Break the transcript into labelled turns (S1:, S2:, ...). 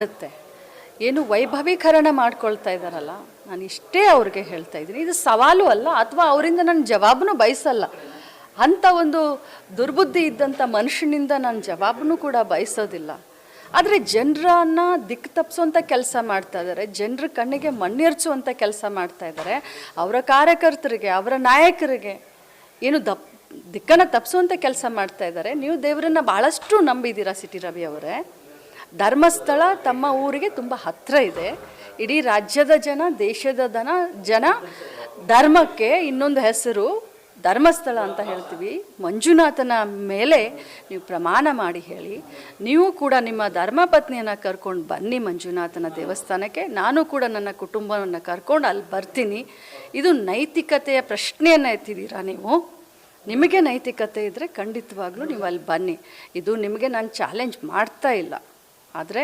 S1: ಇರುತ್ತೆ. ಏನು ವೈಭವೀಕರಣ ಮಾಡ್ಕೊಳ್ತಾ ಇದ್ದಾರಲ್ಲ, ನಾನು ಇಷ್ಟೇ ಅವ್ರಿಗೆ ಹೇಳ್ತಾ ಇದ್ದೀನಿ, ಇದು ಸವಾಲು ಅಲ್ಲ, ಅಥವಾ ಅವರಿಂದ ನಾನು ಜವಾಬನ್ನು ಬಯಸಲ್ಲ. ಅಂಥ ಒಂದು ದುರ್ಬುದ್ಧಿ ಇದ್ದಂಥ ಮನುಷ್ಯನಿಂದ ನಾನು ಜವಾಬನ್ನು ಕೂಡ ಬಯಸೋದಿಲ್ಲ. ಆದರೆ ಜನರನ್ನು ದಿಕ್ಕು ತಪ್ಪಿಸುವಂಥ ಕೆಲಸ ಮಾಡ್ತಾ ಇದ್ದಾರೆ, ಜನರ ಕಣ್ಣಿಗೆ ಮಣ್ಣೆರ್ಚುವಂಥ ಕೆಲಸ ಮಾಡ್ತಾ ಇದ್ದಾರೆ. ಅವರ ಕಾರ್ಯಕರ್ತರಿಗೆ, ಅವರ ನಾಯಕರಿಗೆ ಏನು ದಿಕ್ಕನ್ನು ತಪ್ಪಿಸುವಂಥ ಕೆಲಸ ಮಾಡ್ತಾ ಇದ್ದಾರೆ. ನೀವು ದೇವರನ್ನು ಭಾಳಷ್ಟು ನಂಬಿದ್ದೀರಾ ಸಿಟಿ ರವಿ ಅವರೇ. ಧರ್ಮಸ್ಥಳ ತಮ್ಮ ಊರಿಗೆ ತುಂಬ ಹತ್ತಿರ ಇದೆ. ಇಡೀ ರಾಜ್ಯದ ಜನ, ದೇಶದ ಜನ ಧರ್ಮಕ್ಕೆ ಇನ್ನೊಂದು ಹೆಸರು ಧರ್ಮಸ್ಥಳ ಅಂತ ಹೇಳ್ತೀವಿ. ಮಂಜುನಾಥನ ಮೇಲೆ ನೀವು ಪ್ರಮಾಣ ಮಾಡಿ ಹೇಳಿ. ನೀವು ಕೂಡ ನಿಮ್ಮ ಧರ್ಮಪತ್ನಿಯನ್ನು ಕರ್ಕೊಂಡು ಬನ್ನಿ ಮಂಜುನಾಥನ ದೇವಸ್ಥಾನಕ್ಕೆ. ನಾನು ಕೂಡ ನನ್ನ ಕುಟುಂಬವನ್ನು ಕರ್ಕೊಂಡು ಅಲ್ಲಿ ಬರ್ತೀನಿ. ಇದು ನೈತಿಕತೆಯ ಪ್ರಶ್ನೆಯನ್ನು ಎತ್ತಿದ್ದೀರಾ ನೀವು. ನಿಮಗೆ ನೈತಿಕತೆ ಇದ್ದರೆ ಖಂಡಿತವಾಗ್ಲೂ ನೀವು ಅಲ್ಲಿ ಬನ್ನಿ. ಇದು ನಿಮಗೆ ನಾನು ಚಾಲೆಂಜ್ ಮಾಡ್ತಾ ಇಲ್ಲ. ಆದರೆ